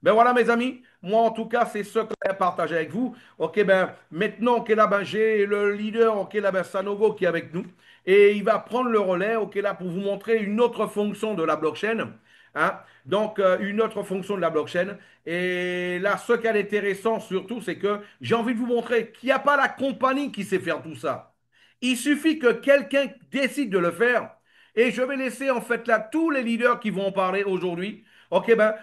Ben voilà, mes amis. Moi, en tout cas, c'est ce que je vais partager avec vous. OK, ben maintenant, OK, là, ben, j'ai le leader, OK, là, ben, Sanogo qui est avec nous. Et il va prendre le relais, OK, là, pour vous montrer une autre fonction de la blockchain. Hein. Donc, une autre fonction de la blockchain. Et là, ce qui est intéressant surtout, c'est que j'ai envie de vous montrer qu'il n'y a pas la compagnie qui sait faire tout ça. Il suffit que quelqu'un décide de le faire. Et je vais laisser en fait là tous les leaders qui vont en parler aujourd'hui. OK, ben,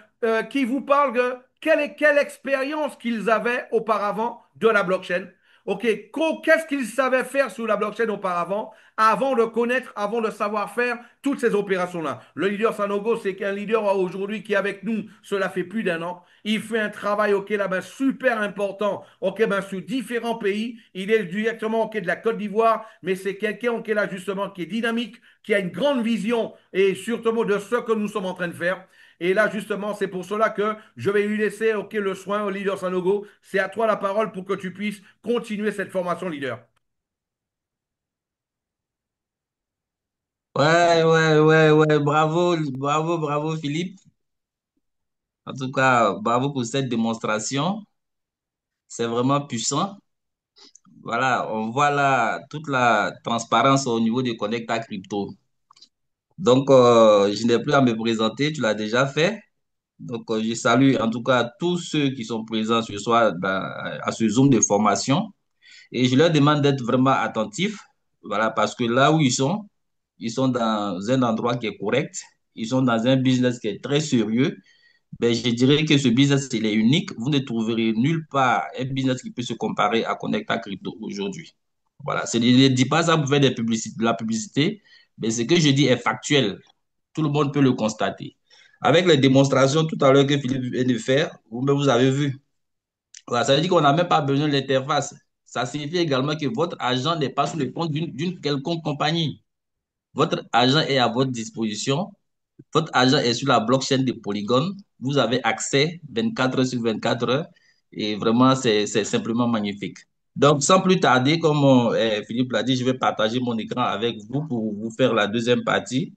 qui vous parlent de quelle expérience qu'ils avaient auparavant de la blockchain. OK, qu'est-ce qu'ils savaient faire sur la blockchain auparavant, avant de connaître, avant de savoir faire toutes ces opérations-là. Le leader Sanogo, c'est qu'un leader aujourd'hui qui est avec nous, cela fait plus d'un an. Il fait un travail, OK, là-bas, super important, OK, ben, sur différents pays. Il est directement, OK, de la Côte d'Ivoire, mais c'est quelqu'un, OK, là, justement, qui est dynamique, qui a une grande vision et surtout de ce que nous sommes en train de faire. Et là, justement, c'est pour cela que je vais lui laisser OK, le soin au leader Sanogo. C'est à toi la parole pour que tu puisses continuer cette formation leader. Ouais, bravo, bravo, bravo Philippe. En tout cas, bravo pour cette démonstration. C'est vraiment puissant. Voilà, on voit là toute la transparence au niveau des Connecta Crypto. Donc, je n'ai plus à me présenter, tu l'as déjà fait. Donc, je salue en tout cas tous ceux qui sont présents ce soir à ce Zoom de formation. Et je leur demande d'être vraiment attentifs. Voilà, parce que là où ils sont dans un endroit qui est correct. Ils sont dans un business qui est très sérieux. Ben, je dirais que ce business, il est unique. Vous ne trouverez nulle part un business qui peut se comparer à Connecta Crypto aujourd'hui. Voilà. Je ne dis pas ça pour faire de la publicité, mais ce que je dis est factuel. Tout le monde peut le constater. Avec les démonstrations tout à l'heure que Philippe vient de faire, vous avez vu. Voilà, ça veut dire qu'on n'a même pas besoin de l'interface. Ça signifie également que votre argent n'est pas sous le compte d'une quelconque compagnie. Votre argent est à votre disposition. Votre argent est sur la blockchain de Polygon. Vous avez accès 24 heures sur 24 heures. Et vraiment, c'est simplement magnifique. Donc, sans plus tarder, comme Philippe l'a dit, je vais partager mon écran avec vous pour vous faire la deuxième partie.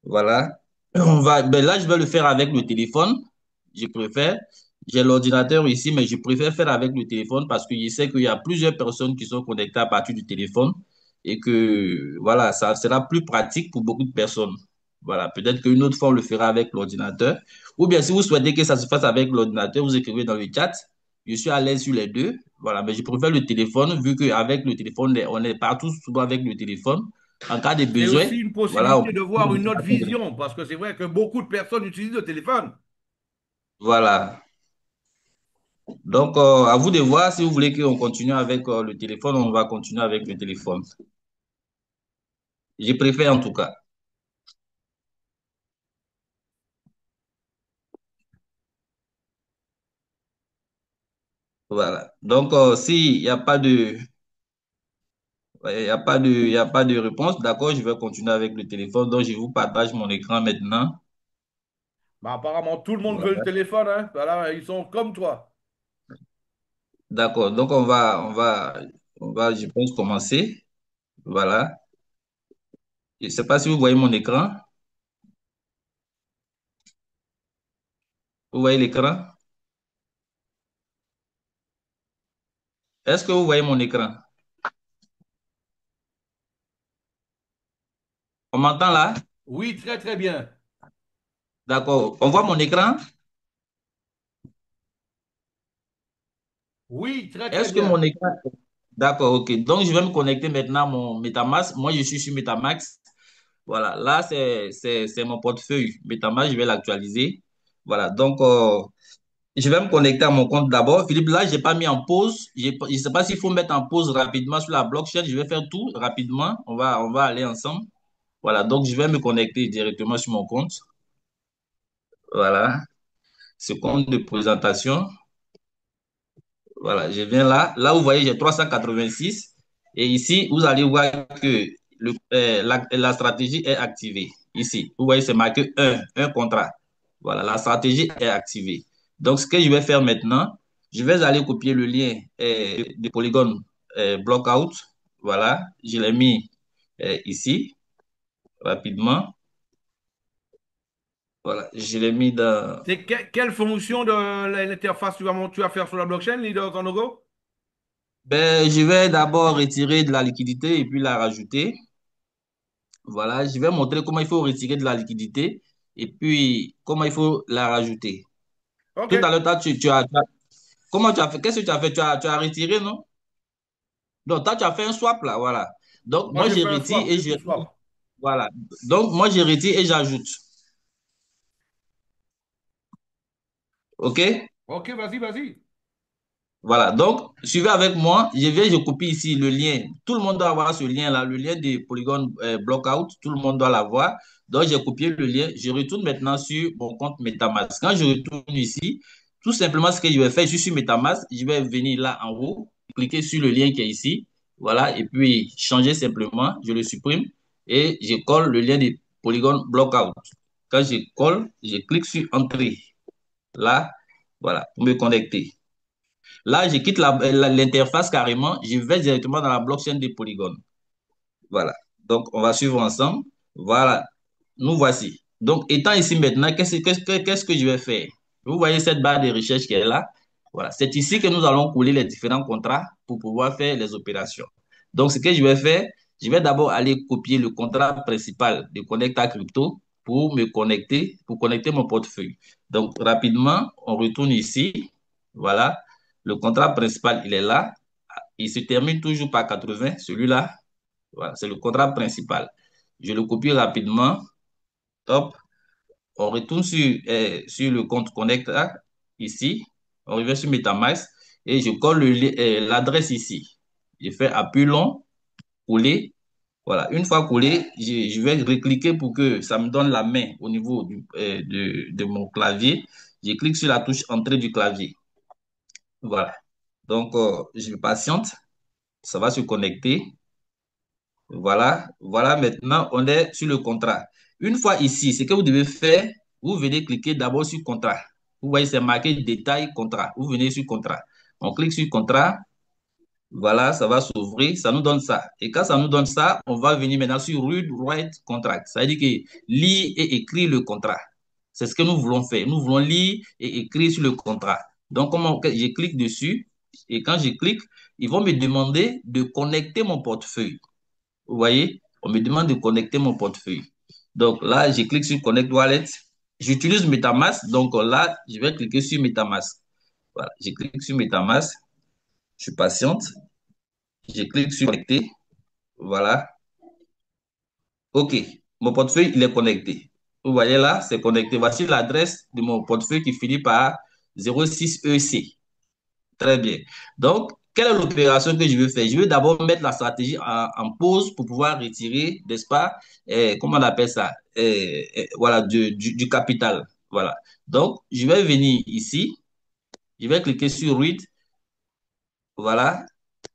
Voilà. Ben là, je vais le faire avec le téléphone. Je préfère. J'ai l'ordinateur ici, mais je préfère faire avec le téléphone parce que je sais qu'il y a plusieurs personnes qui sont connectées à partir du téléphone et que, voilà, ça sera plus pratique pour beaucoup de personnes. Voilà. Peut-être qu'une autre fois, on le fera avec l'ordinateur. Ou bien, si vous souhaitez que ça se fasse avec l'ordinateur, vous écrivez dans le chat. Je suis à l'aise sur les deux. Voilà. Mais je préfère le téléphone vu qu'avec le téléphone, on est partout souvent avec le téléphone. En cas de C'est besoin, aussi une voilà, possibilité de voir une autre vision, parce que c'est vrai que beaucoup de personnes utilisent le téléphone. voilà. Donc, à vous de voir si vous voulez qu'on continue avec le téléphone, on va continuer avec le téléphone. Je préfère en tout cas. Voilà. Donc, s'il n'y a pas de, ouais, il y a pas de réponse, d'accord, je vais continuer avec le téléphone. Donc, je vous partage mon écran maintenant. Bah, apparemment, tout le monde veut le Voilà. téléphone. Hein. Voilà, ils sont comme toi. D'accord. Donc, on va, je pense, commencer. Voilà. Je ne sais pas si vous voyez mon écran. Vous voyez l'écran? Est-ce que vous voyez mon écran? On m'entend là? Oui, très très bien. D'accord. On voit mon écran? Oui, très très Est-ce que bien. mon écran... D'accord, ok. Donc, je vais me connecter maintenant à mon MetaMask. Moi, je suis sur MetaMask. Voilà, là, c'est mon portefeuille MetaMask. Je vais l'actualiser. Voilà, donc, je vais me connecter à mon compte d'abord. Philippe, là, je n'ai pas mis en pause. Je ne sais pas s'il faut mettre en pause rapidement sur la blockchain. Je vais faire tout rapidement. On va aller ensemble. Voilà, donc, je vais me connecter directement sur mon compte. Voilà, ce compte de présentation. Voilà, je viens là. Là, vous voyez, j'ai 386. Et ici, vous allez voir que la stratégie est activée. Ici, vous voyez, c'est marqué un contrat. Voilà, la stratégie est activée. Donc, ce que je vais faire maintenant, je vais aller copier le lien de Polygon Blockout. Voilà, je l'ai mis ici, rapidement. Voilà, je l'ai mis dans... C'est quelle fonction de l'interface tu vas faire sur la blockchain, Leader Sanogo? Ben, je vais d'abord retirer de la liquidité et puis la rajouter. Voilà, je vais montrer comment il faut retirer de la liquidité et puis comment il faut la rajouter. OK. Tout à l'heure, toi, comment tu as fait? Qu'est-ce que tu as fait? Tu as retiré, non? Donc, toi, tu as fait un swap là, voilà. Donc, Moi, moi, j'ai je fait un retire swap. et J'ai je... tout swap. Voilà. Donc, moi, je retire et j'ajoute. OK? OK, vas-y, vas-y. Voilà, donc suivez avec moi. Je copie ici le lien. Tout le monde doit avoir ce lien-là, le lien de Polygon Blockout. Tout le monde doit l'avoir. Donc, j'ai copié le lien. Je retourne maintenant sur mon compte MetaMask. Quand je retourne ici, tout simplement, ce que je vais faire, je suis sur MetaMask. Je vais venir là en haut, cliquer sur le lien qui est ici. Voilà, et puis changer simplement. Je le supprime et je colle le lien de Polygon Blockout. Quand je colle, je clique sur Entrée. Là, voilà, pour me connecter. Là, je quitte l'interface carrément, je vais directement dans la blockchain des polygones. Voilà. Donc, on va suivre ensemble. Voilà. Nous voici. Donc, étant ici maintenant, qu'est-ce que je vais faire? Vous voyez cette barre de recherche qui est là? Voilà. C'est ici que nous allons couler les différents contrats pour pouvoir faire les opérations. Donc, ce que je vais faire, je vais d'abord aller copier le contrat principal de Connecta Crypto pour connecter mon portefeuille. Donc, rapidement, on retourne ici. Voilà. Le contrat principal, il est là. Il se termine toujours par 80, celui-là. Voilà, c'est le contrat principal. Je le copie rapidement. Hop. On retourne sur le compte Connect là, ici. On revient sur MetaMask et je colle l'adresse ici. Je fais appui long, coller. Voilà, une fois collé, je vais recliquer pour que ça me donne la main au niveau de mon clavier. Je clique sur la touche entrée du clavier. Voilà. Donc, je patiente. Ça va se connecter. Voilà, voilà, maintenant, on est sur le contrat. Une fois ici, ce que vous devez faire, vous venez cliquer d'abord sur contrat. Vous voyez, c'est marqué détail contrat. Vous venez sur contrat. On clique sur contrat. Voilà, ça va s'ouvrir. Ça nous donne ça. Et quand ça nous donne ça, on va venir maintenant sur read write contract. Ça veut dire que lire et écrire le contrat. C'est ce que nous voulons faire. Nous voulons lire et écrire sur le contrat. Donc, je clique dessus. Et quand je clique, ils vont me demander de connecter mon portefeuille. Vous voyez, on me demande de connecter mon portefeuille. Donc là, je clique sur Connect Wallet. J'utilise MetaMask. Donc là, je vais cliquer sur MetaMask. Voilà, je clique sur MetaMask. Je suis patiente. Je clique sur Connecter. Voilà. OK. Mon portefeuille, il est connecté. Vous voyez là, c'est connecté. Voici l'adresse de mon portefeuille qui finit par 06EC. Très bien. Donc, quelle est l'opération que je veux faire? Je veux d'abord mettre la stratégie en pause pour pouvoir retirer, n'est-ce pas, comment on appelle ça? Voilà, du capital. Voilà. Donc, je vais venir ici, je vais cliquer sur Read. Voilà.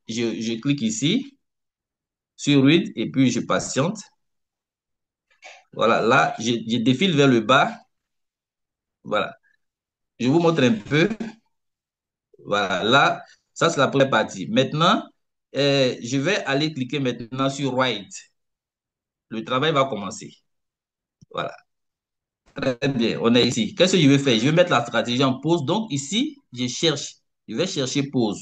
Je clique ici, sur Read, et puis je patiente. Voilà. Là, je défile vers le bas. Voilà. Je vous montre un peu. Voilà. Là, ça, c'est la première partie. Maintenant, je vais aller cliquer maintenant sur Write. Le travail va commencer. Voilà. Très bien. On est ici. Qu'est-ce que je vais faire? Je vais mettre la stratégie en pause. Donc, ici, je cherche. Je vais chercher pause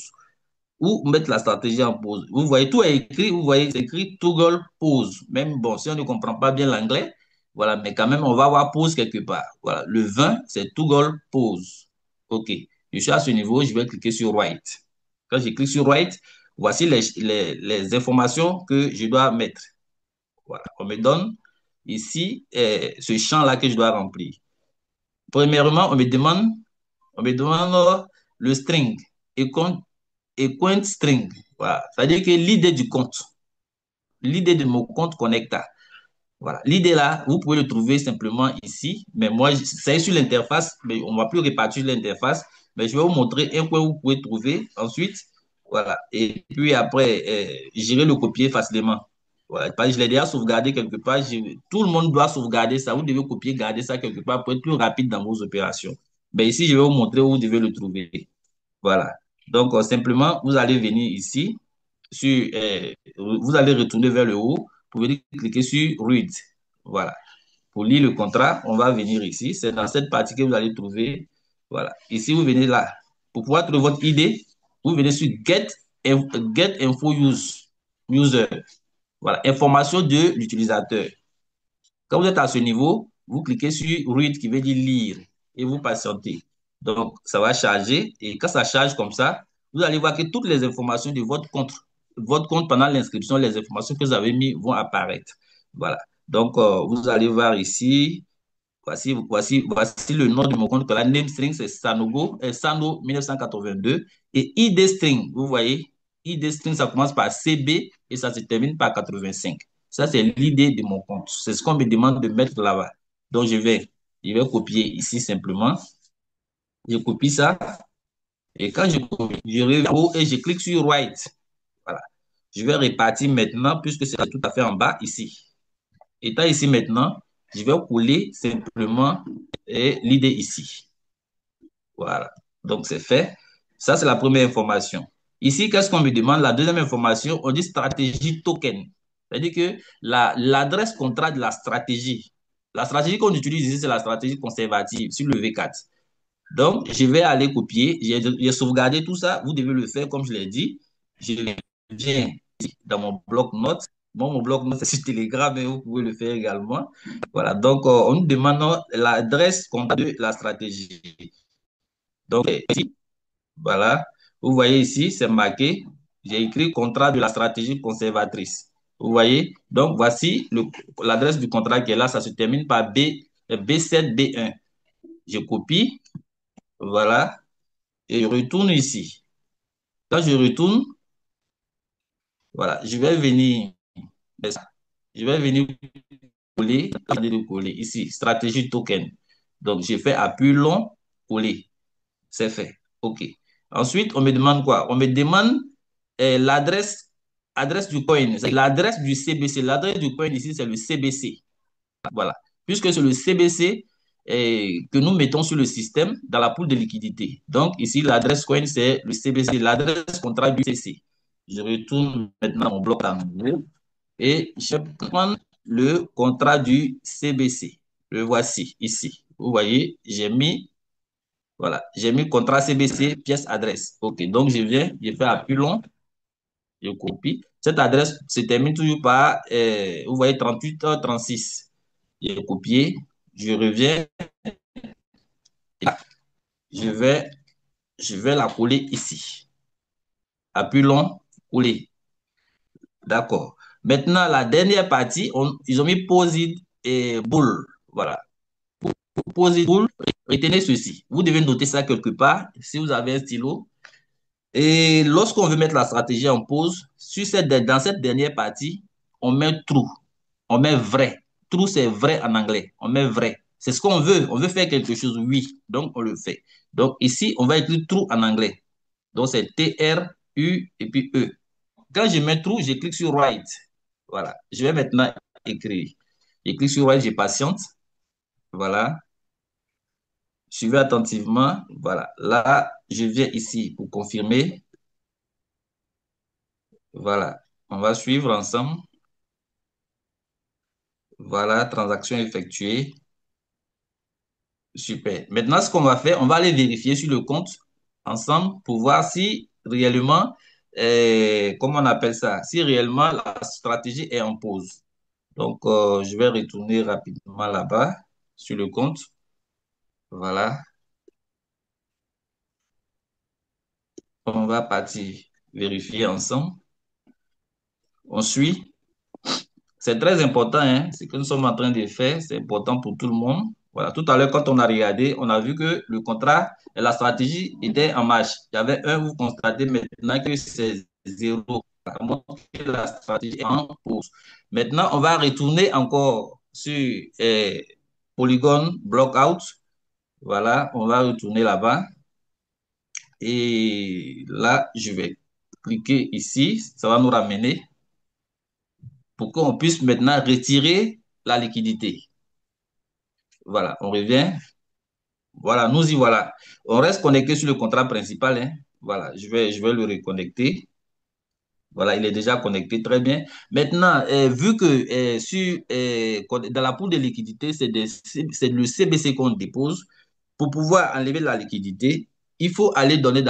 ou mettre la stratégie en pause. Vous voyez, tout est écrit. Vous voyez, c'est écrit toggle pause. Même, bon, si on ne comprend pas bien l'anglais, voilà, mais quand même, on va avoir pause quelque part. Voilà. Le 20, c'est toggle pause. OK. Je suis à ce niveau. Je vais cliquer sur write. Quand je clique sur write, voici les informations que je dois mettre. Voilà, on me donne ici ce champ-là que je dois remplir. Premièrement, on me demande le string, et compte string. Voilà, c'est-à-dire que l'idée du compte, l'idée de mon compte connecta. Voilà, l'idée là, vous pouvez le trouver simplement ici, mais moi, c'est sur l'interface, mais on ne va plus répartir l'interface, mais je vais vous montrer un point où vous pouvez trouver. Ensuite, voilà, et puis après, j'irai le copier facilement. Voilà, parce que je l'ai déjà sauvegardé quelque part. Tout le monde doit sauvegarder ça. Vous devez copier, garder ça quelque part pour être plus rapide dans vos opérations. Mais ici, je vais vous montrer où vous devez le trouver. Voilà. Donc, simplement, vous allez venir ici, vous allez retourner vers le haut, vous pouvez cliquer sur Read. Voilà. pour lire le contrat, on va venir ici. C'est dans cette partie que vous allez trouver. Voilà. Ici, vous venez là. Pour pouvoir trouver votre ID, vous venez sur Get Info User. Voilà. Information de l'utilisateur. Quand vous êtes à ce niveau, vous cliquez sur Read qui veut dire lire et vous patientez. Donc, ça va charger et quand ça charge comme ça, vous allez voir que toutes les informations de votre compte pendant l'inscription, les informations que vous avez mis vont apparaître. Voilà. Donc, vous allez voir ici, voici le nom de mon compte. La name string, c'est Sanogo, Sano 1982. Et ID string, vous voyez, ID string, ça commence par CB et ça se termine par 85. Ça, c'est l'idée de mon compte. C'est ce qu'on me demande de mettre là-bas. Donc, je vais copier ici simplement. Je copie ça. Et quand je copie, je reviens et je clique sur Write. Voilà. Je vais répartir maintenant, puisque c'est tout à fait en bas ici. Étant ici maintenant, je vais coller simplement l'idée ici. Voilà. Donc, c'est fait. Ça, c'est la première information. Ici, qu'est-ce qu'on me demande? La deuxième information, on dit stratégie token. C'est-à-dire que l'adresse contrat de la stratégie qu'on utilise ici, c'est la stratégie conservative sur le V4. Donc, je vais aller copier. J'ai sauvegardé tout ça. Vous devez le faire comme je l'ai dit. Je viens ici dans mon bloc-notes. Bon, mon bloc-notes, c'est sur Telegram, mais vous pouvez le faire également. Voilà. Donc, on nous demande l'adresse de la stratégie. Donc, ici, voilà. Vous voyez ici, c'est marqué. J'ai écrit contrat de la stratégie conservatrice. Vous voyez? Donc, voici l'adresse du contrat qui est là. Ça se termine par B7B1. Je copie. Voilà. Et je retourne ici. Quand je retourne, voilà, je vais venir coller ici, stratégie token. Donc, j'ai fait appui long, coller. C'est fait. OK. Ensuite, on me demande quoi? On me demande adresse du coin. C'est l'adresse du CBC. L'adresse du coin ici, c'est le CBC. Voilà. Puisque c'est le CBC que nous mettons sur le système dans la poule de liquidité. Donc, ici, l'adresse coin, c'est le CBC, l'adresse contrat du CC. Je retourne maintenant mon bloc à nouveau et je prends le contrat du CBC. Le voici ici. Vous voyez, j'ai mis contrat CBC, pièce adresse. OK, donc je fais appui long, je copie. Cette adresse se termine toujours par, vous voyez, 38h36. J'ai copié, je reviens, je vais, je vais la coller ici. Appui long, coller. D'accord. Maintenant, la dernière partie, ils ont mis pause et boule. Voilà. Pause et boule, retenez ceci. Vous devez noter ça quelque part si vous avez un stylo. Et lorsqu'on veut mettre la stratégie en pause, dans cette dernière partie, on met true, on met vrai. True, c'est vrai en anglais. On met vrai. C'est ce qu'on veut. On veut faire quelque chose, oui. Donc, on le fait. Donc, ici, on va écrire true en anglais. Donc, c'est T-R-U et puis E. Quand je mets true, je clique sur write. Voilà. Je vais maintenant écrire. Je clique sur write, je patiente. Voilà. Suivez attentivement. Voilà. Là, je viens ici pour confirmer. Voilà. On va suivre ensemble. Voilà, transaction effectuée. Super. Maintenant, ce qu'on va faire, on va aller vérifier sur le compte ensemble pour voir si réellement, comment on appelle ça, si réellement la stratégie est en pause. Donc, je vais retourner rapidement là-bas sur le compte. Voilà. On va partir vérifier ensemble. On suit. C'est très important, hein, ce que nous sommes en train de faire. C'est important pour tout le monde. Voilà. Tout à l'heure, quand on a regardé, on a vu que le contrat et la stratégie étaient en marche. Il y avait un, vous constatez maintenant que c'est zéro. Ça montre que la stratégie est en pause. Maintenant, on va retourner encore sur Polygon Blockout. Voilà, on va retourner là-bas. Et là, je vais cliquer ici. Ça va nous ramener pour qu'on puisse maintenant retirer la liquidité. Voilà, on revient. Voilà, nous y voilà. On reste connecté sur le contrat principal, hein. Voilà, je vais le reconnecter. Voilà, il est déjà connecté très bien. Maintenant, vu que dans la pool de liquidité, c'est le CBC qu'on dépose, pour pouvoir enlever la liquidité, il faut aller donner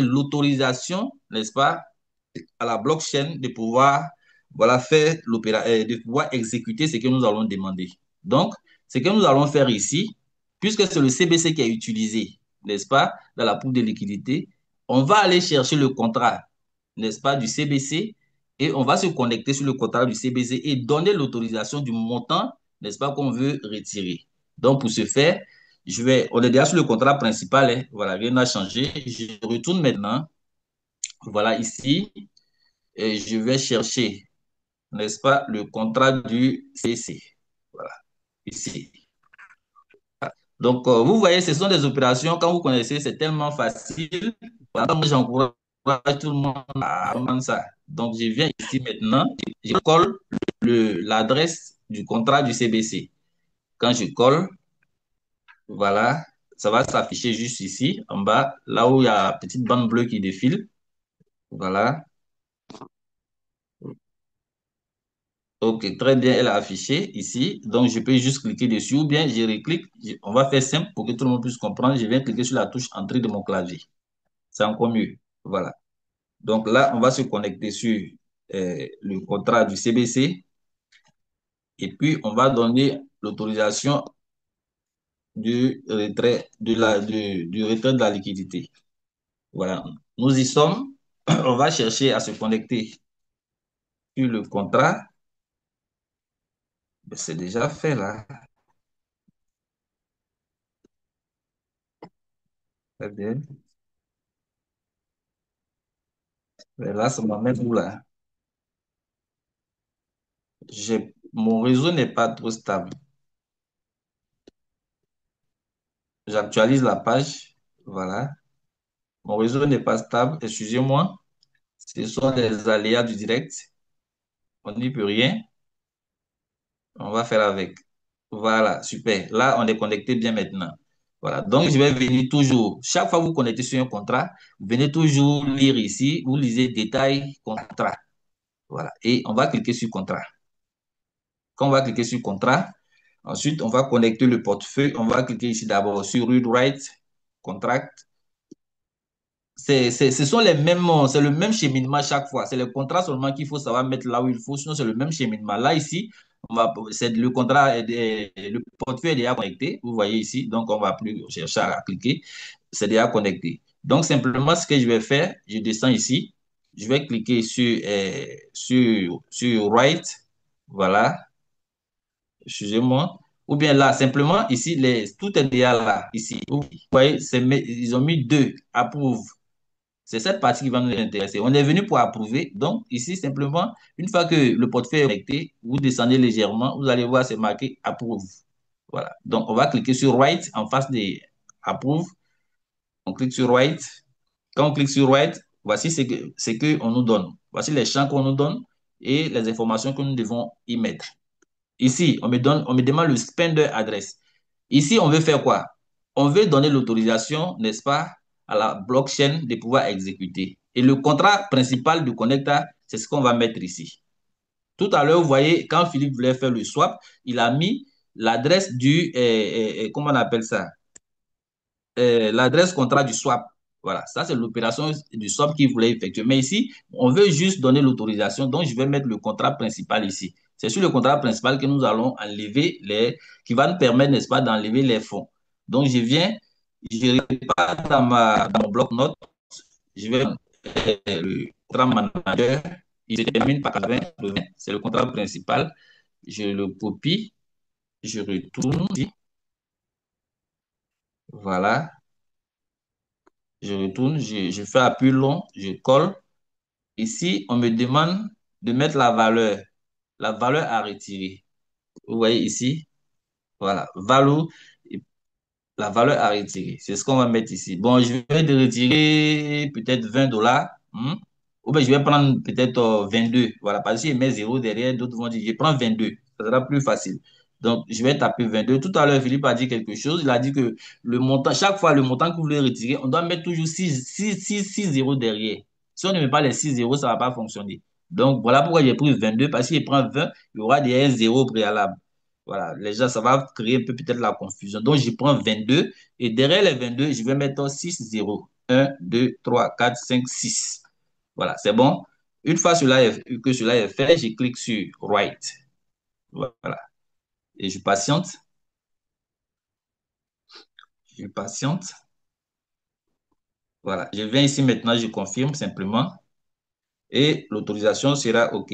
l'autorisation, n'est-ce pas, à la blockchain de pouvoir voilà, de pouvoir exécuter ce que nous allons demander. Donc, ce que nous allons faire ici, puisque c'est le CBC qui est utilisé, n'est-ce pas, dans la pool de liquidité, on va aller chercher le contrat, n'est-ce pas, du CBC et on va se connecter sur le contrat du CBC et donner l'autorisation du montant, n'est-ce pas, qu'on veut retirer. Donc, pour ce faire, on est déjà sur le contrat principal, hein, voilà, rien n'a changé. Je retourne maintenant, voilà, ici, et je vais chercher, n'est-ce pas, le contrat du CC. Voilà, ici. Donc, vous voyez, ce sont des opérations, quand vous connaissez, c'est tellement facile. Voilà, moi, j'encourage tout le monde à apprendre ça. Donc, je viens ici maintenant, je colle l'adresse du contrat du CBC. Quand je colle, voilà, ça va s'afficher juste ici, en bas, là où il y a la petite bande bleue qui défile. Voilà. Ok, très bien, elle a affiché ici. Donc, je peux juste cliquer dessus ou bien je reclique. On va faire simple pour que tout le monde puisse comprendre. Je viens cliquer sur la touche entrée de mon clavier. C'est encore mieux. Voilà. Donc là, on va se connecter sur le contrat du CBC et puis on va donner l'autorisation du retrait du retrait de la liquidité. Voilà. Nous y sommes. On va chercher à se connecter sur le contrat. C'est déjà fait là. Très bien. Mais là, ça m'amène où là? Mon réseau n'est pas trop stable. J'actualise la page. Voilà. Mon réseau n'est pas stable. Excusez-moi. Ce sont des aléas du direct. On n'y peut rien. On va faire avec. Voilà, super. Là, on est connecté bien maintenant. Voilà. Donc, je vais venir toujours. Chaque fois que vous connectez sur un contrat, vous venez toujours lire ici. Vous lisez détail contrat. Voilà. Et on va cliquer sur contrat. Quand on va cliquer sur contrat, ensuite, on va connecter le portefeuille. On va cliquer ici d'abord sur Read Write Contract. Ce sont les mêmes, c'est le même cheminement chaque fois. C'est le contrat seulement qu'il faut savoir mettre là où il faut. Sinon, c'est le même cheminement. Là, ici, c'est le contrat, le portefeuille est déjà connecté. Vous voyez ici. Donc, on ne va plus chercher à cliquer. C'est déjà connecté. Donc, simplement, ce que je vais faire, je descends ici. Je vais cliquer sur Write. Voilà. Excusez-moi. Ou bien là, simplement, ici, tout est déjà là. Ici. Vous voyez, ils ont mis deux. Approuve. C'est cette partie qui va nous intéresser. On est venu pour approuver. Donc, ici, simplement, une fois que le portefeuille est connecté, vous descendez légèrement, vous allez voir, c'est marqué approuve. Voilà. Donc, on va cliquer sur Write en face des approuve. On clique sur Write. Quand on clique sur Write, voici ce que on nous donne. Voici les champs qu'on nous donne et les informations que nous devons y mettre. Ici, on me demande le spender adresse. Ici, on veut faire quoi? On veut donner l'autorisation, n'est-ce pas, à la blockchain de pouvoir exécuter. Et le contrat principal du connecteur, c'est ce qu'on va mettre ici. Tout à l'heure, vous voyez, quand Philippe voulait faire le swap, il a mis l'adresse comment on appelle ça? L'adresse contrat du swap. Voilà, ça c'est l'opération du swap qu'il voulait effectuer. Mais ici, on veut juste donner l'autorisation, donc je vais mettre le contrat principal ici. C'est sur le contrat principal que nous allons enlever qui va nous permettre, n'est-ce pas, d'enlever les fonds. Donc je viens, je repars dans mon bloc-notes, je vais le contrat manager, il se termine par 20, c'est le contrat principal. Je le copie, je retourne ici. Voilà, je retourne, je fais appui long, je colle. Ici, on me demande de mettre la valeur à retirer. Vous voyez ici, voilà, la valeur à retirer. C'est ce qu'on va mettre ici. Bon, je vais de retirer peut-être $20. Ou bien je vais prendre peut-être 22. Voilà, parce que si je mets 0 derrière, d'autres vont dire, je prends 22. Ça sera plus facile. Donc, je vais taper 22. Tout à l'heure, Philippe a dit quelque chose. Il a dit que le montant, chaque fois, le montant que vous voulez retirer, on doit mettre toujours 6 0 derrière. Si on ne met pas les 6 zéros, ça ne va pas fonctionner. Donc, voilà pourquoi j'ai pris 22, parce qu'il prend 20, il y aura des 1 zéro préalable. Voilà, les gens, ça va créer un peu peut-être la confusion. Donc, je prends 22 et derrière les 22, je vais mettre 6 zéros. 1, 2, 3, 4, 5, 6. Voilà, c'est bon. Une fois que cela est fait, je clique sur Write. Voilà. Et je patiente. Je patiente. Voilà. Je viens ici maintenant, je confirme simplement et l'autorisation sera OK.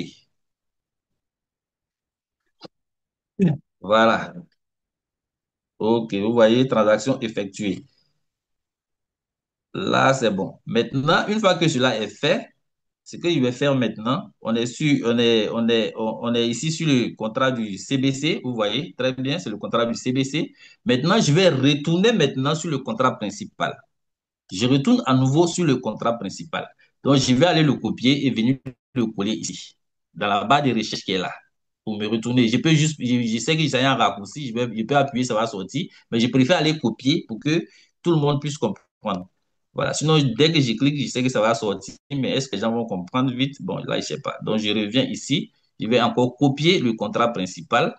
Voilà. OK. Vous voyez, transaction effectuée. Là, c'est bon. Maintenant, une fois que cela est fait, ce que je vais faire maintenant, on est ici sur le contrat du CBC. Vous voyez, très bien, c'est le contrat du CBC. Maintenant, je vais retourner maintenant sur le contrat principal. Je retourne à nouveau sur le contrat principal. Donc, je vais aller le copier et venir le coller ici, dans la barre de recherche qui est là, pour me retourner. Je peux juste, je sais que j'ai un raccourci, je peux appuyer, ça va sortir, mais je préfère aller copier pour que tout le monde puisse comprendre. Voilà. Sinon, dès que je clique, je sais que ça va sortir, mais est-ce que les gens vont comprendre vite? Bon, là, je ne sais pas. Donc, je reviens ici, je vais encore copier le contrat principal.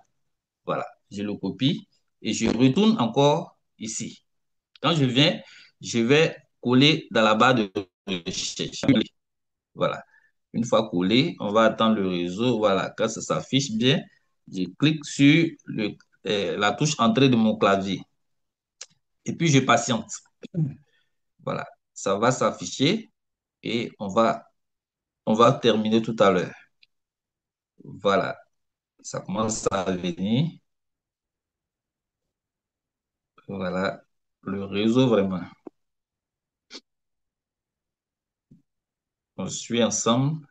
Voilà. Je le copie et je retourne encore ici. Quand je viens, je vais coller dans la barre de recherche. Voilà. Une fois collé, on va attendre le réseau. Voilà. Quand ça s'affiche bien, je clique sur la touche entrée de mon clavier. Et puis, je patiente. Voilà. Ça va s'afficher et on va terminer tout à l'heure. Voilà. Ça commence à venir. Voilà. Le réseau, vraiment. On suit ensemble.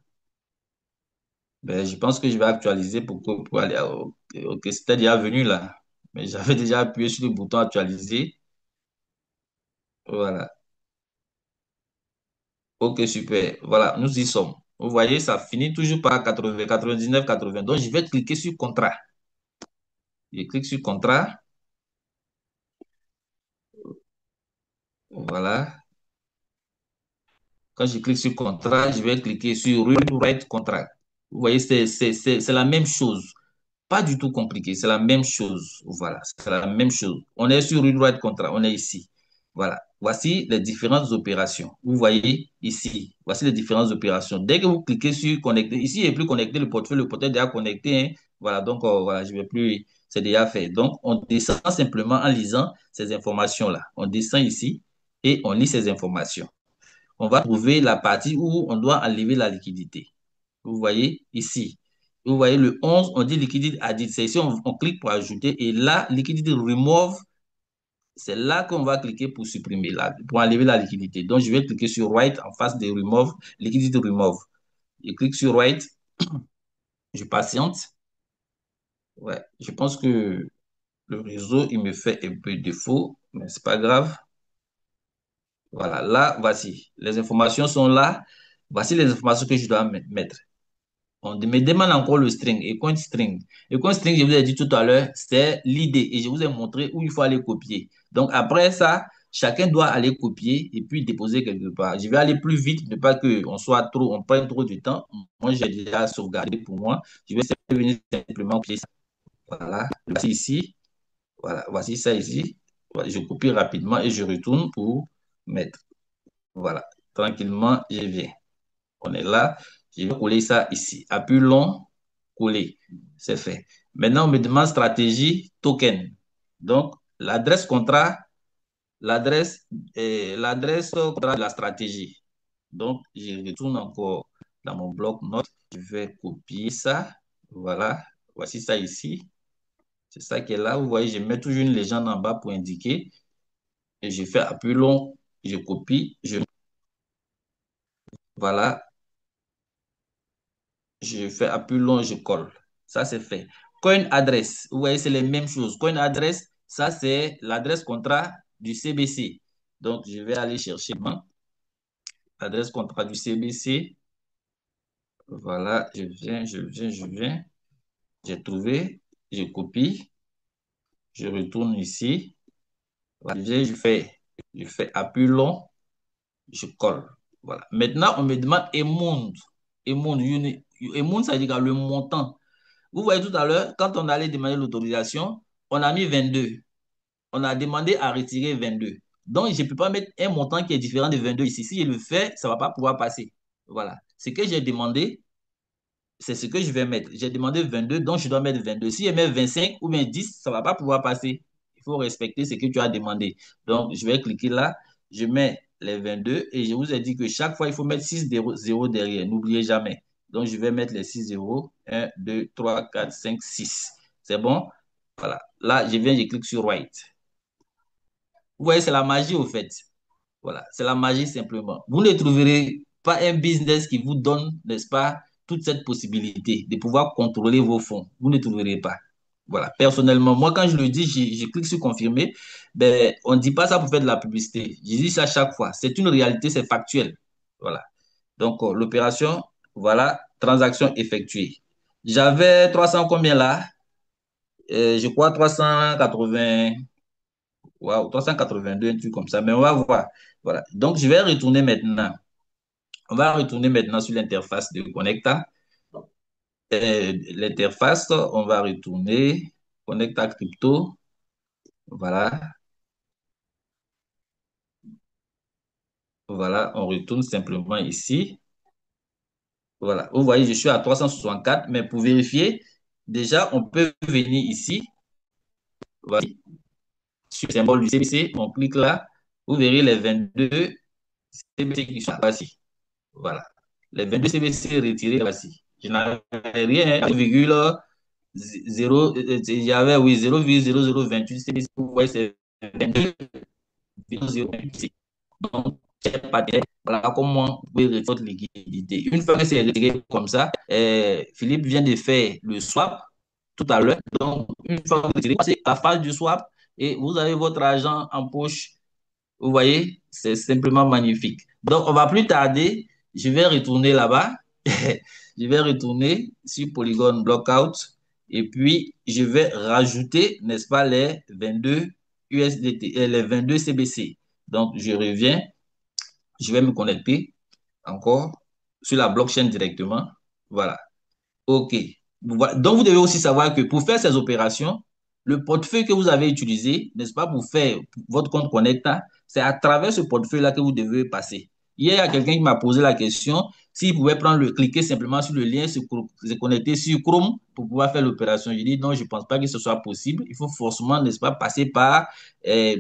Ben, je pense que je vais actualiser pour aller OK, c'était déjà venu là. Mais j'avais déjà appuyé sur le bouton actualiser. Voilà. OK, super. Voilà, nous y sommes. Vous voyez, ça finit toujours par 80, 99, 80. Donc, je vais cliquer sur contrat. Je clique sur contrat. Voilà. Quand je clique sur contrat, je vais cliquer sur Rewrite Contract. Vous voyez, c'est la même chose. Pas du tout compliqué, c'est la même chose. Voilà, c'est la même chose. On est sur une droite contrat, on est ici. Voilà, voici les différentes opérations. Vous voyez ici, voici les différentes opérations. Dès que vous cliquez sur connecter, ici, il n'est plus connecté le portefeuille est déjà connecté, hein. Voilà, donc voilà, je vais plus, c'est déjà fait. Donc, on descend simplement en lisant ces informations-là. On descend ici et on lit ces informations. On va trouver la partie où on doit enlever la liquidité. Vous voyez ici. Vous voyez le 11, on dit liquidity added. C'est ici, on clique pour ajouter. Et là, liquidity remove, c'est là qu'on va cliquer pour supprimer, là, pour enlever la liquidité. Donc, je vais cliquer sur write en face de remove, liquidity remove. Je clique sur write, je patiente. Ouais, je pense que le réseau, il me fait un peu défaut, mais c'est pas grave. Voilà, là, voici. Les informations sont là. Voici les informations que je dois mettre. On me demande encore le string, et coin string. Et coin string, je vous ai dit tout à l'heure, c'est l'idée. Et je vous ai montré où il faut aller copier. Donc, après ça, chacun doit aller copier et puis déposer quelque part. Je vais aller plus vite, ne pas qu'on soit trop, on prenne trop de temps. Moi, j'ai déjà sauvegardé pour moi. Je vais venir simplement copier ça. Voilà. Voici ici. Voilà. Voici ça ici. Voilà. Je copie rapidement et je retourne pour mettre. Voilà. Tranquillement, je viens. On est là. Je vais coller ça ici. Appui long, coller. C'est fait. Maintenant, on me demande stratégie token. Donc, l'adresse contrat, l'adresse contrat de la stratégie. Donc, je retourne encore dans mon bloc-notes. Je vais copier ça. Voilà. Voici ça ici. C'est ça qui est là. Vous voyez, je mets toujours une légende en bas pour indiquer. Et je fais appui long. Je copie. Voilà. Je fais appui long, je colle. Ça, c'est fait. Coin adresse, vous voyez, c'est les mêmes choses. Coin adresse, ça, c'est l'adresse contrat du CBC. Donc, je vais aller chercher l'adresse contrat du CBC. Voilà, je viens. J'ai trouvé, je copie, je retourne ici. Voilà, je fais appui long, je colle. Voilà. Maintenant, on me demande Emound. Emound, ça veut dire le montant. Vous voyez tout à l'heure, quand on allait demander l'autorisation, on a mis 22. On a demandé à retirer 22. Donc, je ne peux pas mettre un montant qui est différent de 22 ici. Si je le fais, ça ne va pas pouvoir passer. Voilà. Ce que j'ai demandé, c'est ce que je vais mettre. J'ai demandé 22, donc je dois mettre 22. Si je mets 25 ou bien 10, ça ne va pas pouvoir passer. Il faut respecter ce que tu as demandé. Donc, je vais cliquer là, je mets les 22 et je vous ai dit que chaque fois, il faut mettre 6 zéros derrière. N'oubliez jamais. Donc, je vais mettre les 6 zéros. 1, 2, 3, 4, 5, 6. C'est bon? Voilà. Là, je clique sur Write. Vous voyez, c'est la magie au fait. Voilà, c'est la magie simplement. Vous ne trouverez pas un business qui vous donne, n'est-ce pas, toute cette possibilité de pouvoir contrôler vos fonds. Vous ne trouverez pas. Voilà, personnellement, moi, quand je le dis, je clique sur confirmer. Ben, on ne dit pas ça pour faire de la publicité. Je dis ça chaque fois. C'est une réalité, c'est factuel. Voilà. Donc, l'opération, voilà, transaction effectuée. J'avais 300 combien là? Je crois 380. Waouh, 382, un truc comme ça. Mais on va voir. Voilà. Donc, je vais retourner maintenant. On va retourner maintenant sur l'interface de Connecta. L'interface, on va retourner. Connecta Crypto. Voilà. Voilà. On retourne simplement ici. Voilà. Vous voyez, je suis à 364. Mais pour vérifier, déjà, on peut venir ici. Voilà. Sur le symbole du CBC, on clique là. Vous verrez les 22 CBC qui sont ici. Voilà. Les 22 CBC retirés, voici. Je n'avais rien, hein, virgule 0, il y avait, oui, 0,0028 CBC. Vous voyez, c'est 22,028. Donc, c'est pas direct. Voilà comment vous pouvez retirer votre liquidité. Une fois que c'est retiré comme ça, Philippe vient de faire le swap tout à l'heure. Donc, une fois que vous retirez, c'est la phase du swap et vous avez votre argent en poche. Vous voyez, c'est simplement magnifique. Donc, on va plus tarder. Je vais retourner là-bas. Je vais retourner sur Polygon Blockout et puis je vais rajouter, n'est-ce pas, les 22 USDT, les 22 CBC. Donc, je reviens. Je vais me connecter encore sur la blockchain directement. Voilà. OK. Donc, vous devez aussi savoir que pour faire ces opérations, le portefeuille que vous avez utilisé, n'est-ce pas, pour faire votre compte Connecta, c'est à travers ce portefeuille-là que vous devez passer. Hier, il y a quelqu'un qui m'a posé la question s'il pouvait cliquer simplement sur le lien, se connecter sur Chrome pour pouvoir faire l'opération. Je dis non, je ne pense pas que ce soit possible. Il faut forcément, n'est-ce pas, passer par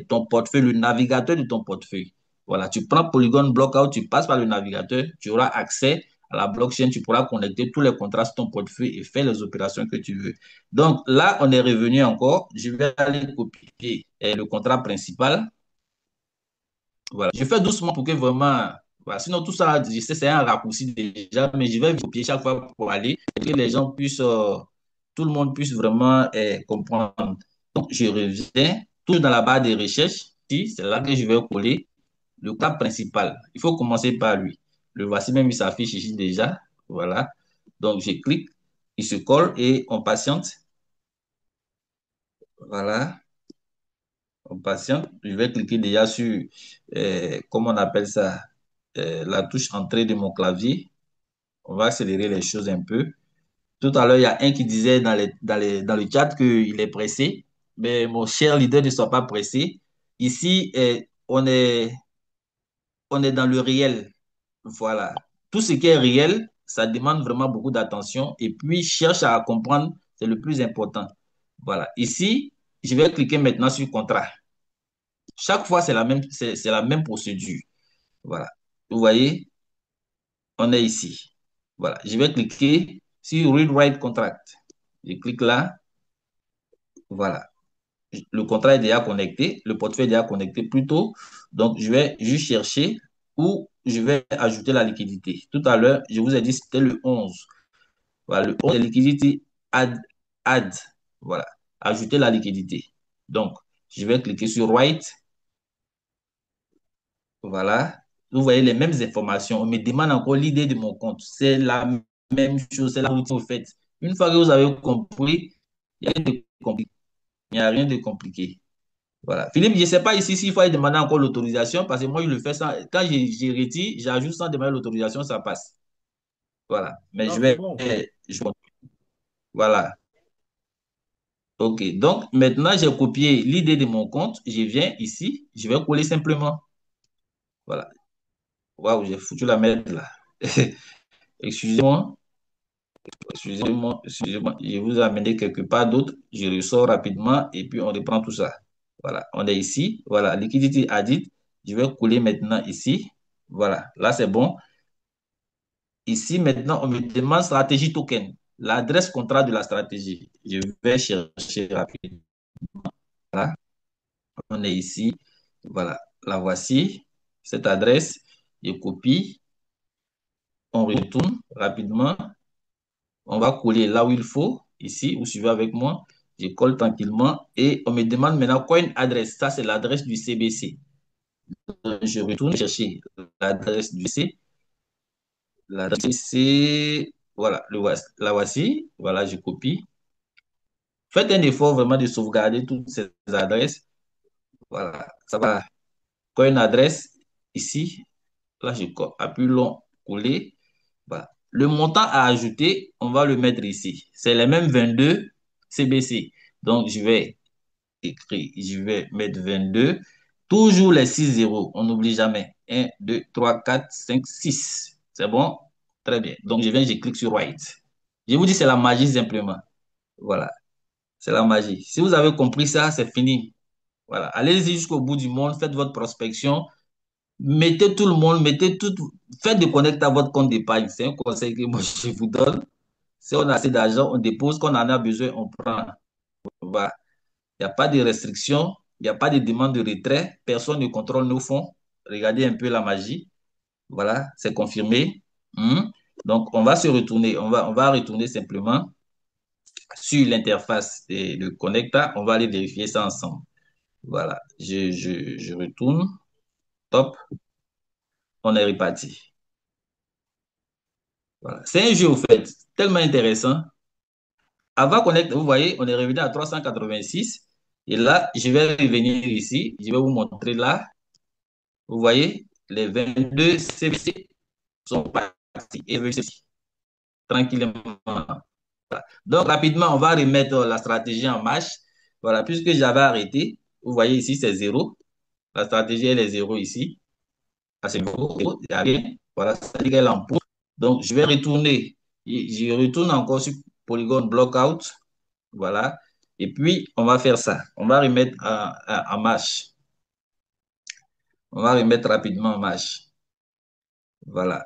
ton portefeuille, le navigateur de ton portefeuille. Voilà, tu prends Polygon Blockout, tu passes par le navigateur, tu auras accès à la blockchain, tu pourras connecter tous les contrats sur ton portefeuille et faire les opérations que tu veux. Donc là, on est revenu encore. Je vais aller copier le contrat principal. Voilà. Je fais doucement pour que vraiment. Voilà. Sinon, tout ça, je sais, c'est un raccourci déjà, mais je vais copier chaque fois pour aller, pour que les gens puissent, tout le monde puisse vraiment comprendre. Donc, je reviens, tout dans la barre de recherche. Si, c'est là que je vais coller le cas principal. Il faut commencer par lui. Le voici même, il s'affiche ici déjà. Voilà. Donc, je clique, il se colle et on patiente. Voilà. On patiente. Je vais cliquer déjà sur, comment on appelle ça, la touche entrée de mon clavier. On va accélérer les choses un peu. Tout à l'heure, il y a un qui disait dans le chat qu'il est pressé. Mais mon cher leader, ne soit pas pressé. Ici, on est dans le réel. Voilà. Tout ce qui est réel, ça demande vraiment beaucoup d'attention. Et puis, cherche à comprendre, c'est le plus important. Voilà. Ici, je vais cliquer maintenant sur contrat. Chaque fois, c'est la même procédure. Voilà. Vous voyez, on est ici. Voilà. Je vais cliquer sur Read Write Contract. Je clique là. Voilà. Le contrat est déjà connecté. Le portefeuille est déjà connecté plutôt. Donc, je vais juste chercher où je vais ajouter la liquidité. Tout à l'heure, je vous ai dit c'était le 11. Voilà, le 11 est liquidity add. Voilà. Ajouter la liquidité. Donc, je vais cliquer sur Write. Voilà. Vous voyez les mêmes informations. On me demande encore l'idée de mon compte. C'est la même chose, c'est la routine au fait. Une fois que vous avez compris, il n'y a rien de compliqué. Il n'y a rien de compliqué. Voilà. Philippe, je ne sais pas ici s'il faut aller demander encore l'autorisation parce que moi, je le fais sans. Quand je retire, j'ajoute sans demander l'autorisation, ça passe. Voilà. Mais Non, je c'est vais. bon. Voilà. OK. Donc, maintenant, j'ai copié l'idée de mon compte. Je viens ici. Je vais coller simplement. Voilà. Waouh, j'ai foutu la merde là. Excusez-moi. Excusez-moi. Excusez-moi. Je vous ai amené quelque part d'autre. Je ressors rapidement et puis on reprend tout ça. Voilà. On est ici. Voilà. Liquidity added. Je vais coller maintenant ici. Voilà. Là, c'est bon. Ici, maintenant, on me demande stratégie token, l'adresse contrat de la stratégie. Je vais chercher rapidement. Voilà. On est ici. Voilà. La voici. Cette adresse. Je copie. On retourne rapidement. On va coller là où il faut. Ici, vous suivez avec moi. Je colle tranquillement et on me demande maintenant quoi une adresse. Ça, c'est l'adresse du CBC. Je retourne chercher l'adresse du C. L'adresse c'est, voilà, la voici. Voilà, je copie. Faites un effort vraiment de sauvegarder toutes ces adresses. Voilà, ça va. Quand une adresse, ici, là, je appuie long, coller. Voilà. Le montant à ajouter, on va le mettre ici. C'est les mêmes 22 CBC. Donc, je vais écrire, je vais mettre 22. Toujours les 6 zéros, on n'oublie jamais. 1, 2, 3, 4, 5, 6. C'est bon? Très bien. Donc, je clique sur Write. Je vous dis, c'est la magie simplement. Voilà, c'est la magie. Si vous avez compris ça, c'est fini. Voilà, allez-y jusqu'au bout du monde, faites votre prospection, mettez tout le monde, mettez tout, faites des connects à votre compte d'épargne. C'est un conseil que moi je vous donne. Si on a assez d'argent, on dépose, quand on en a besoin, on prend. Voilà. Il n'y a pas de restriction, il n'y a pas de demande de retrait, personne ne contrôle nos fonds. Regardez un peu la magie. Voilà, c'est confirmé. Donc, on va se retourner, on va retourner simplement sur l'interface de Connecta. On va aller vérifier ça ensemble. Voilà, je retourne. Top, on est reparti. Voilà. C'est un jeu, au fait, tellement intéressant. Avant Connect, vous voyez, on est revenu à 386. Et là, je vais revenir ici. Je vais vous montrer là. Vous voyez, les 22 CBC sont partis. Et tranquillement. Donc, rapidement, on va remettre la stratégie en marche. Voilà, puisque j'avais arrêté. Vous voyez ici, c'est 0. La stratégie, elle est 0 ici. À ce niveau, il n'y a rien. Voilà, ça dit qu'elle est en pause. Donc, je vais retourner. Je retourne encore sur Polygon Blockout. Voilà. Et puis, on va faire ça. On va remettre en marche. On va remettre rapidement en marche. Voilà.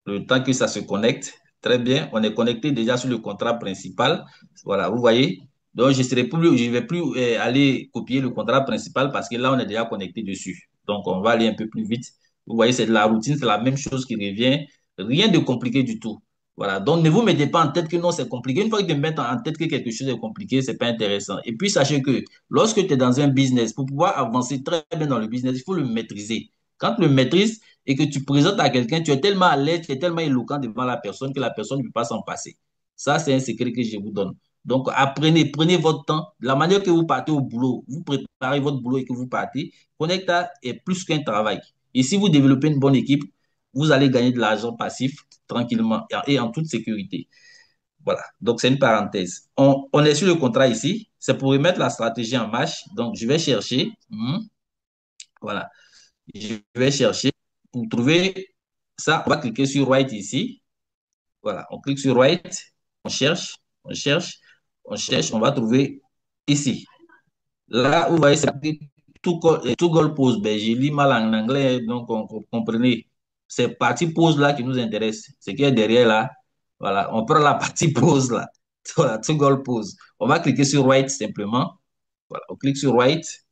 Le temps que ça se connecte. Très bien. On est connecté déjà sur le contrat principal. Voilà, vous voyez. Donc, je ne vais plus aller copier le contrat principal parce que là, on est déjà connecté dessus. Donc, on va aller un peu plus vite. Vous voyez, c'est de la routine, c'est la même chose qui revient. Rien de compliqué du tout. Voilà. Donc, ne vous mettez pas en tête que non, c'est compliqué. Une fois que vous mettez en tête que quelque chose est compliqué, c'est pas intéressant. Et puis, sachez que lorsque tu es dans un business, pour pouvoir avancer très bien dans le business, il faut le maîtriser. Quand tu le maîtrises, et que tu présentes à quelqu'un, tu es tellement à l'aise, tu es tellement éloquent devant la personne que la personne ne peut pas s'en passer. Ça, c'est un secret que je vous donne. Donc, apprenez, prenez votre temps. La manière que vous partez au boulot, vous préparez votre boulot et que vous partez, Connecta est plus qu'un travail. Et si vous développez une bonne équipe, vous allez gagner de l'argent passif tranquillement et en toute sécurité. Voilà. Donc, c'est une parenthèse. On est sur le contrat ici. C'est pour remettre la stratégie en marche. Donc, je vais chercher. Voilà. Je vais chercher pour trouver ça. On va cliquer sur Write ici. Voilà, on clique sur Write, on cherche, on cherche, on cherche, on va trouver ici. Là, vous voyez, c'est tout goal pose. Ben, je lis mal en anglais, donc on comprenez. C'est partie pause là qui nous intéresse. Ce qui est derrière là, voilà, on prend la partie pause là. Voilà, tout goal pose. On va cliquer sur Write simplement. Voilà, on clique sur Write.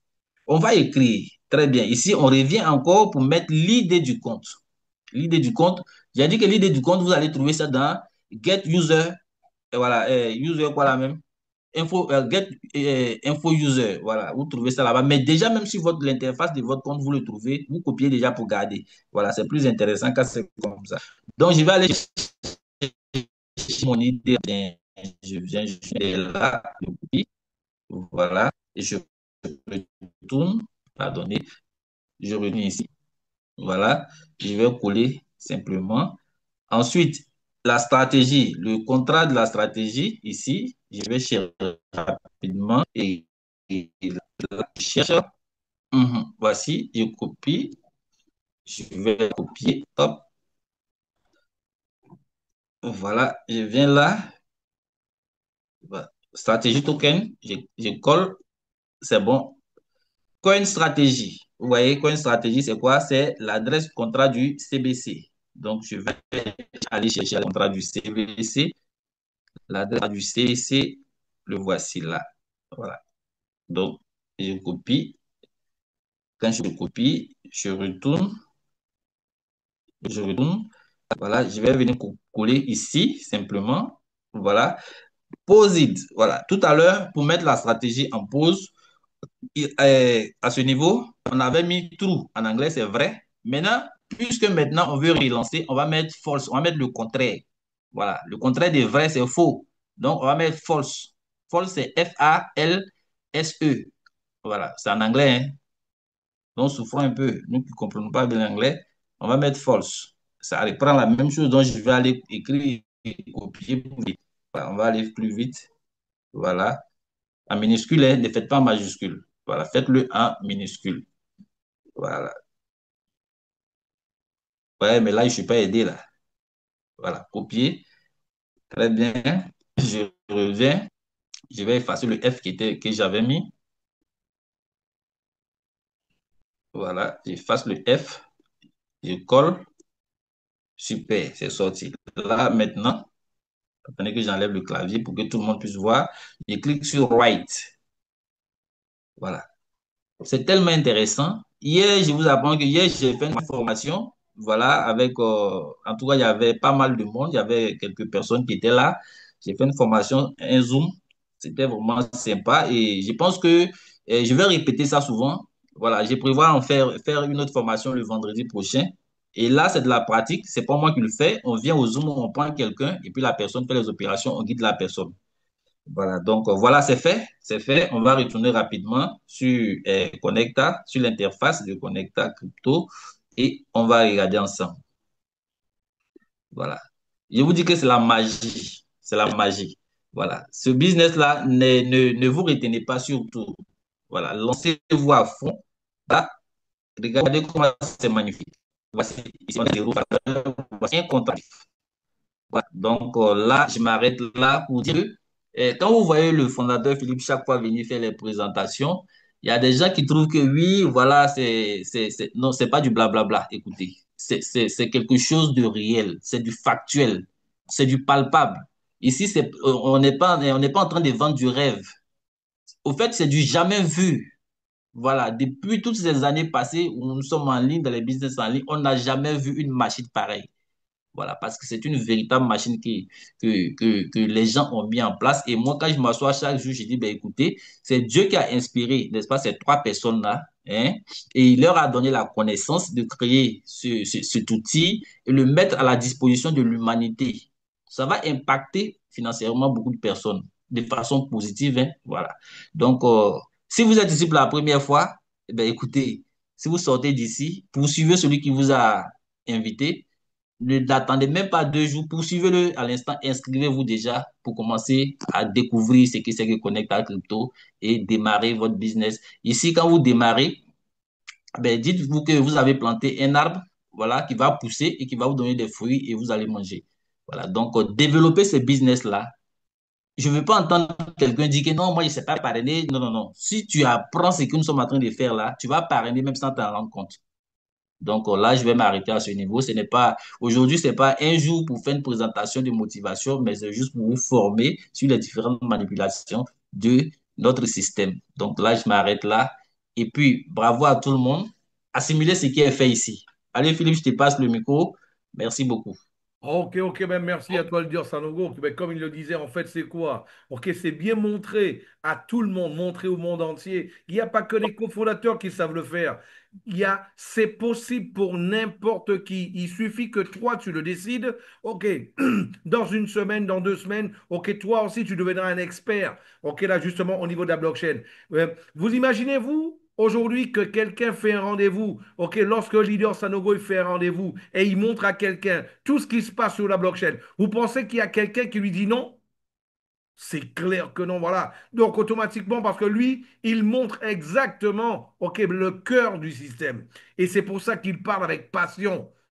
On va écrire. Très bien. Ici, on revient encore pour mettre l'idée du compte. L'idée du compte. J'ai dit que l'idée du compte, vous allez trouver ça dans Get User. Et voilà, user quoi là même? Get info user. Voilà, vous trouvez ça là-bas. Mais déjà, même si l'interface de votre compte, vous le trouvez, vous copiez déjà pour garder. Voilà, c'est plus intéressant quand c'est comme ça. Donc, je vais aller chercher mon idée. Je viens là, je copie. Voilà. Et je retourne, pardonnez, je reviens ici. Voilà, je vais coller simplement. Ensuite, la stratégie, le contrat de la stratégie, ici, je vais chercher rapidement et là, je cherche. Voici, je copie, je vais copier, hop, voilà, je viens là, voilà. Stratégie token, je colle, c'est bon. Coin stratégie, vous voyez, coin stratégie, c'est quoi? C'est l'adresse contrat du CBC. Donc, je vais aller chercher le contrat du CBC. L'adresse du CBC, le voici là. Voilà. Donc, je copie. Quand je copie, je retourne. Voilà, je vais venir coller ici, simplement. Voilà. Pause it. Voilà. Tout à l'heure, pour mettre la stratégie en pause, à ce niveau, on avait mis true. En anglais, c'est vrai. Maintenant, puisque maintenant on veut relancer, on va mettre false. On va mettre le contraire. Voilà. Le contraire de vrai, c'est faux. Donc, on va mettre false. False, c'est F-A-L-S-E. Voilà. C'est en anglais, hein. Donc, souffrons un peu. Nous qui ne comprenons pas bien l'anglais, on va mettre false. Ça reprend la même chose. Donc, je vais aller écrire et copier plus vite. Voilà, on va aller plus vite. Voilà. En minuscule, hein, ne faites pas en majuscule. Voilà, faites-le en minuscule. Voilà. Ouais, mais là, je ne suis pas aidé, là. Voilà, copier. Très bien. Je reviens. Je vais effacer le F que j'avais mis. Voilà, j'efface le F. Je colle. Super, c'est sorti. Là, maintenant, attendez que j'enlève le clavier pour que tout le monde puisse voir. Je clique sur Write. Voilà. C'est tellement intéressant. Hier, je vous apprends que hier, j'ai fait une formation. Voilà, avec, en tout cas, il y avait pas mal de monde. Il y avait quelques personnes qui étaient là. J'ai fait une formation, un Zoom. C'était vraiment sympa. Et je pense que je vais répéter ça souvent. Voilà, je prévois faire une autre formation le vendredi prochain. Et là, c'est de la pratique. C'est pas moi qui le fais. On vient au Zoom, on prend quelqu'un et puis la personne fait les opérations, on guide la personne. Voilà, donc voilà, c'est fait, c'est fait. On va retourner rapidement sur Connecta, sur l'interface de Connecta Crypto et on va regarder ensemble. Voilà. Je vous dis que c'est la magie, c'est la magie. Voilà, ce business-là, ne vous retenez pas surtout. Voilà, lancez-vous à fond. Là, regardez comment c'est magnifique. Voici, ici, on a des roues, voici un compte. Voilà. Donc là, je m'arrête là pour dire que quand vous voyez le fondateur Philippe chaque fois venir faire les présentations, il y a des gens qui trouvent que oui, voilà, non, c'est pas du blablabla. Écoutez, c'est quelque chose de réel, c'est du factuel, c'est du palpable. Ici, on n'est pas en train de vendre du rêve. Au fait, c'est du jamais vu. Voilà, depuis toutes ces années passées où nous sommes en ligne, dans les business en ligne, on n'a jamais vu une machine pareille. Voilà, parce que c'est une véritable machine que les gens ont mis en place. Et moi, quand je m'assois chaque jour, je dis, ben, écoutez, c'est Dieu qui a inspiré, n'est-ce pas, ces trois personnes-là, hein, et il leur a donné la connaissance de créer cet outil et le mettre à la disposition de l'humanité. Ça va impacter financièrement beaucoup de personnes de façon positive, hein, voilà. Donc, si vous êtes ici pour la première fois, eh ben, écoutez, si vous sortez d'ici, poursuivez celui qui vous a invité. N'attendez même pas 2 jours, poursuivez-le à l'instant, inscrivez-vous déjà pour commencer à découvrir ce que c'est que Connecta Crypto et démarrer votre business. Ici, quand vous démarrez, ben, dites-vous que vous avez planté un arbre, voilà, qui va pousser et qui va vous donner des fruits et vous allez manger. Voilà, donc développer ce business-là. Je ne veux pas entendre quelqu'un dire que non, moi, je ne sais pas parrainer. Non, non, non. Si tu apprends ce que nous sommes en train de faire là, tu vas parrainer même sans t'en rendre compte. Donc là, je vais m'arrêter à ce niveau. Ce n'est pas aujourd'hui, c'est pas un jour pour faire une présentation de motivation, mais c'est juste pour vous former sur les différentes manipulations de notre système. Donc là, je m'arrête là. Et puis, bravo à tout le monde. Assimilez ce qui est fait ici. Allez, Philippe, je te passe le micro. Merci beaucoup. Ok, ok, ben merci à toi de le dire, Sanogo. Ben, comme il le disait, en fait, c'est quoi? Ok, c'est bien montrer à tout le monde, montrer au monde entier. Il n'y a pas que les cofondateurs qui savent le faire. C'est possible pour n'importe qui. Il suffit que toi, tu le décides. Ok, dans une semaine, dans 2 semaines, ok, toi aussi, tu deviendras un expert. Ok, là, justement, au niveau de la blockchain. Vous imaginez-vous aujourd'hui que quelqu'un fait un rendez-vous, ok, lorsque le leader Sanogo il fait un rendez-vous et il montre à quelqu'un tout ce qui se passe sur la blockchain, vous pensez qu'il y a quelqu'un qui lui dit non? C'est clair que non, voilà. Donc automatiquement, parce que lui, il montre exactement, ok, le cœur du système. Et c'est pour ça qu'il parle avec passion.